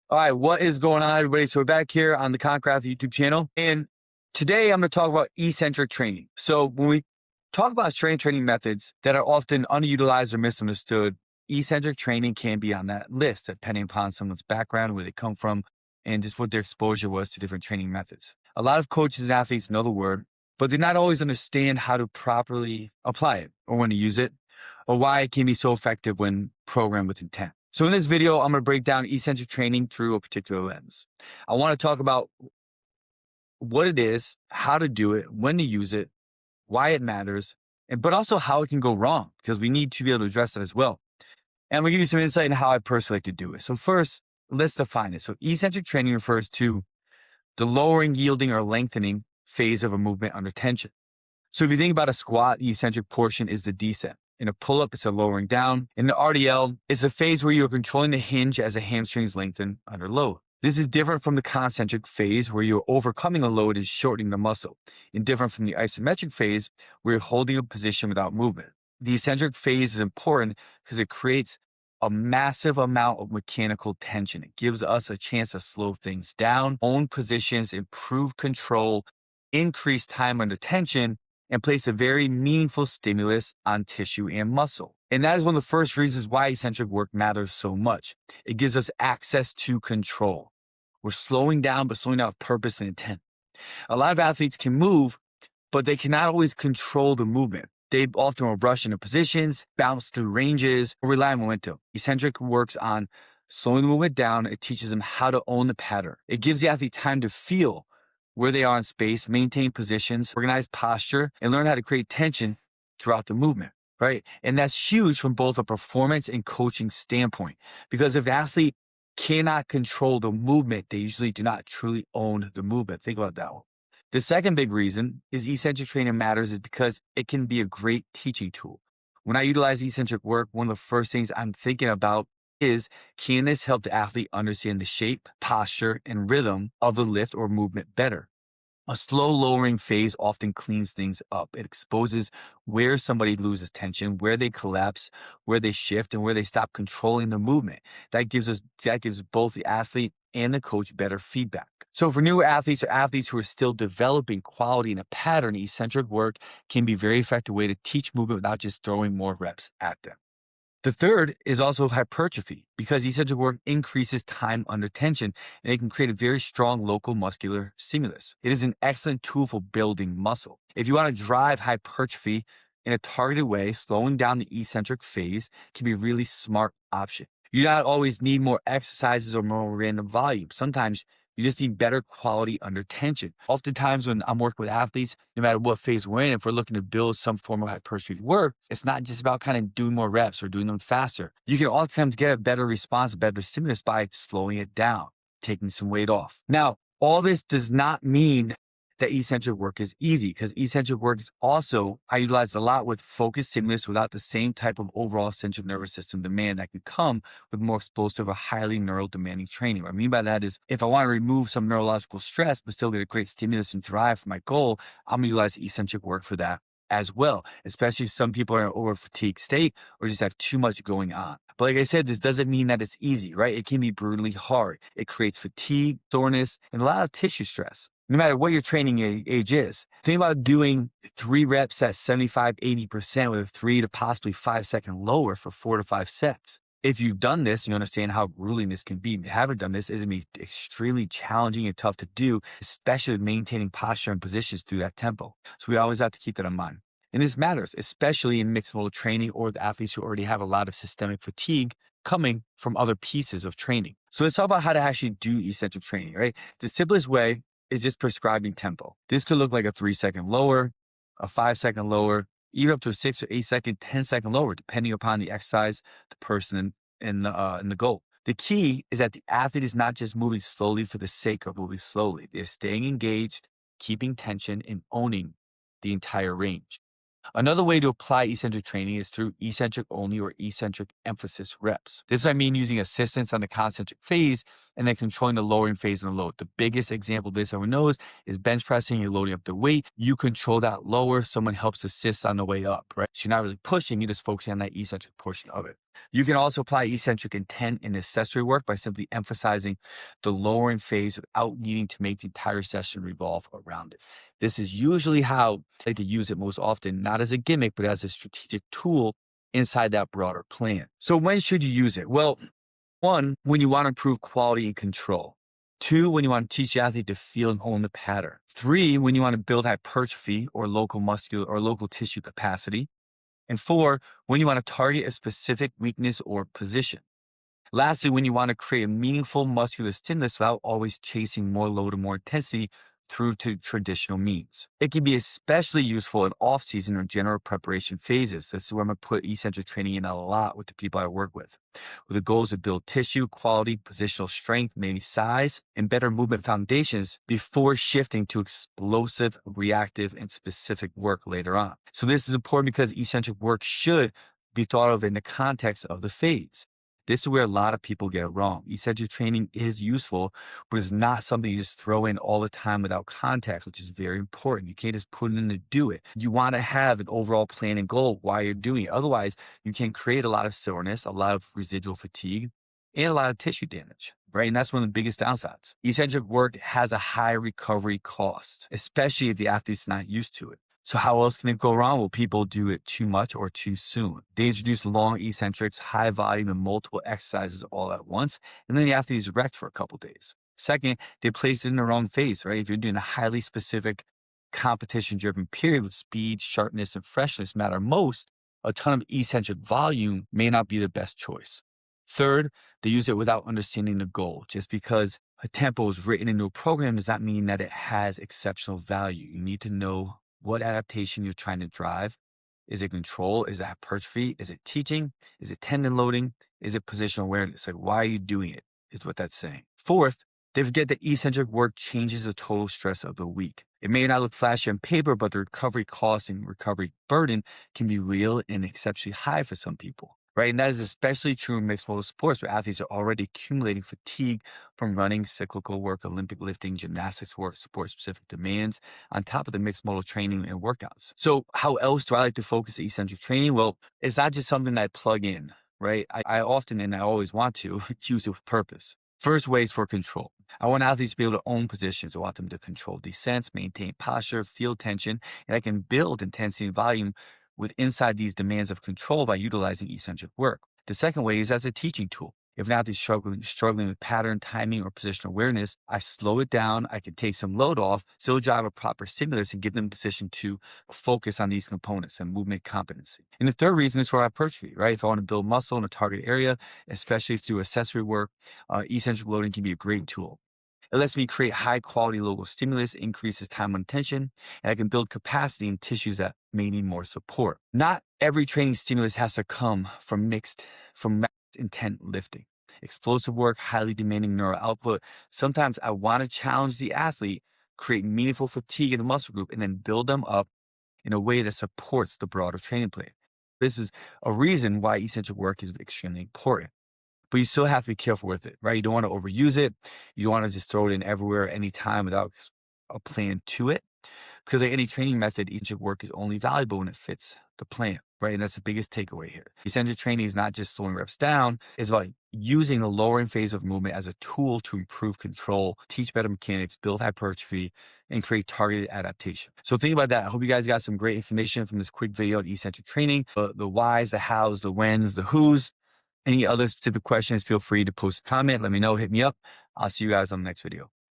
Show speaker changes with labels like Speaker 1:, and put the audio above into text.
Speaker 1: All right, what is going on, everybody? So we're back here on the Concraft YouTube channel, and today I'm going to talk about eccentric training. So when we talk about strength training methods that are often underutilized or misunderstood, eccentric training can be on that list, depending upon someone's background, where they come from, and just what their exposure was to different training methods. A lot of coaches and athletes know the word, but they not always understand how to properly apply it, or when to use it, or why it can be so effective when programmed with intent. So in this video, I'm going to break down eccentric training through a particular lens. I want to talk about what it is, how to do it, when to use it, why it matters, but also how it can go wrong, because we need to be able to address that as well. And I'm going to give you some insight into how I personally like to do it. So first, let's define it. So eccentric training refers to the lowering, yielding, or lengthening phase of a movement under tension. So if you think about a squat, the eccentric portion is the descent. In a pull-up, it's a lowering down. In the RDL, it's a phase where you're controlling the hinge as the hamstrings lengthen under load. This is different from the concentric phase where you're overcoming a load and shortening the muscle, and different from the isometric phase where you're holding a position without movement. The eccentric phase is important because it creates a massive amount of mechanical tension. It gives us a chance to slow things down, own positions, improve control, increase time under tension, and place a very meaningful stimulus on tissue and muscle. And that is one of the first reasons why eccentric work matters so much. It gives us access to control. We're slowing down, but slowing down with purpose and intent. A lot of athletes can move, but they cannot always control the movement. They often will rush into positions, bounce through ranges, or rely on momentum. Eccentric works on slowing the movement down. It teaches them how to own the pattern. It gives the athlete time to feel where they are in space, maintain positions, organize posture, and learn how to create tension throughout the movement, right? And that's huge from both a performance and coaching standpoint, because if the athlete cannot control the movement, they usually do not truly own the movement. Think about that one. The second big reason is eccentric training matters is because it can be a great teaching tool. When I utilize eccentric work, one of the first things I'm thinking about is, can this help the athlete understand the shape, posture, and rhythm of the lift or movement better? A slow lowering phase often cleans things up. It exposes where somebody loses tension, where they collapse, where they shift, and where they stop controlling the movement. That gives both the athlete and the coach better feedback. So for newer athletes or athletes who are still developing quality in a pattern, eccentric work can be a very effective way to teach movement without just throwing more reps at them. The third is also hypertrophy, because eccentric work increases time under tension, and it can create a very strong local muscular stimulus. It is an excellent tool for building muscle. If you want to drive hypertrophy in a targeted way, slowing down the eccentric phase can be a really smart option. You do not always need more exercises or more random volume. Sometimes you just need better quality under tension. Oftentimes when I'm working with athletes, no matter what phase we're in, if we're looking to build some form of hypertrophy work, it's not just about kind of doing more reps or doing them faster. You can oftentimes get a better response, a better stimulus by slowing it down, taking some weight off. Now, all this does not mean that eccentric work is easy, because eccentric work is also, I utilize a lot with focused stimulus without the same type of overall central nervous system demand that can come with more explosive or highly neural demanding training. What I mean by that is, if I want to remove some neurological stress, but still get a great stimulus and drive for my goal, I'm going to utilize eccentric work for that as well, especially if some people are in an over fatigued state or just have too much going on. But like I said, this doesn't mean that it's easy, right? It can be brutally hard. It creates fatigue, soreness, and a lot of tissue stress, no matter what your training age is. Think about doing 3 reps at 75, 80% with a 3 to possibly 5 second lower for 4 to 5 sets. If you've done this, you understand how grueling this can be. If you haven't done this, it's going to be extremely challenging and tough to do, especially maintaining posture and positions through that tempo. So we always have to keep that in mind. And this matters, especially in mixed modal training or the athletes who already have a lot of systemic fatigue coming from other pieces of training. So let's talk about how to actually do eccentric training, right? The simplest way is just prescribing tempo. This could look like a 3 second lower, a 5 second lower, even up to a 6 or 8 second, 10 second lower, depending upon the exercise, the person, and the goal. The key is that the athlete is not just moving slowly for the sake of moving slowly. They're staying engaged, keeping tension, and owning the entire range. Another way to apply eccentric training is through eccentric only or eccentric emphasis reps. This is what I mean using assistance on the concentric phase and then controlling the lowering phase and the load. The biggest example of this everyone knows is bench pressing. You're loading up the weight. You control that lower. Someone helps assist on the way up, right? So you're not really pushing. You're just focusing on that eccentric portion of it. You can also apply eccentric intent in accessory work by simply emphasizing the lowering phase without needing to make the entire session revolve around it. This is usually how I like to use it most often, not as a gimmick, but as a strategic tool inside that broader plan. So when should you use it? Well, one, when you want to improve quality and control. Two, when you want to teach the athlete to feel and own the pattern. Three, when you want to build hypertrophy or local muscular or local tissue capacity. And four, when you want to target a specific weakness or position. Lastly, when you want to create a meaningful muscular stimulus without always chasing more load or more intensity through to traditional means. It can be especially useful in off-season or general preparation phases. This is where I'm going to put eccentric training in a lot with the people I work with the goals to build tissue, quality, positional strength, maybe size, and better movement foundations before shifting to explosive, reactive, and specific work later on. So this is important because eccentric work should be thought of in the context of the phase. This is where a lot of people get it wrong. Eccentric training is useful, but it's not something you just throw in all the time without context, which is very important. You can't just put it in to do it. You want to have an overall plan and goal while you're doing it. Otherwise, you can create a lot of soreness, a lot of residual fatigue, and a lot of tissue damage, right? And that's one of the biggest downsides. Eccentric work has a high recovery cost, especially if the athlete's not used to it. So how else can it go wrong? Well, people do it too much or too soon. They introduce long eccentrics, high volume, and multiple exercises all at once, and then the athlete is wrecked for a couple days. Second, they place it in the wrong phase, right? If you're doing a highly specific competition-driven period with speed, sharpness, and freshness matter most, a ton of eccentric volume may not be the best choice. Third, they use it without understanding the goal. Just because a tempo is written into a program does not mean that it has exceptional value. You need to know what adaptation you're trying to drive. Is it control? Is it hypertrophy? Is it teaching? Is it tendon loading? Is it positional awareness? Like, why are you doing it? Is what that's saying. Fourth, they forget that eccentric work changes the total stress of the week. It may not look flashy on paper, but the recovery cost and recovery burden can be real and exceptionally high for some people, right? And that is especially true in mixed modal sports where athletes are already accumulating fatigue from running, cyclical work, Olympic lifting, gymnastics work, sport-specific demands, on top of the mixed modal training and workouts. So how else do I like to focus eccentric training? Well, it's not just something that I plug in, right? I often, and I always want to, use it with purpose. First, ways for control. I want athletes to be able to own positions. I want them to control descents, maintain posture, feel tension, and I can build intensity and volume with inside these demands of control by utilizing eccentric work. The second way is as a teaching tool. If an athlete's struggling with pattern, timing, or positional awareness, I slow it down. I can take some load off, still drive a proper stimulus, and give them a position to focus on these components and movement competency. And the third reason is for hypertrophy, right? If I want to build muscle in a target area, especially through accessory work, eccentric loading can be a great tool. It lets me create high quality local stimulus, increases time on tension, and I can build capacity in tissues that may need more support. Not every training stimulus has to come from max intent lifting. Explosive work, highly demanding neural output. Sometimes I want to challenge the athlete, create meaningful fatigue in the muscle group, and then build them up in a way that supports the broader training plan. This is a reason why eccentric work is extremely important. But you still have to be careful with it, right? You don't want to overuse it. You don't want to just throw it in everywhere, anytime without a plan to it. Because like any training method, eccentric work is only valuable when it fits the plan, right? And that's the biggest takeaway here. Eccentric training is not just slowing reps down. It's about using the lowering phase of movement as a tool to improve control, teach better mechanics, build hypertrophy, and create targeted adaptation. So think about that. I hope you guys got some great information from this quick video on eccentric training, the whys, the hows, the whens, the whos. Any other specific questions, feel free to post a comment. Let me know, hit me up. I'll see you guys on the next video.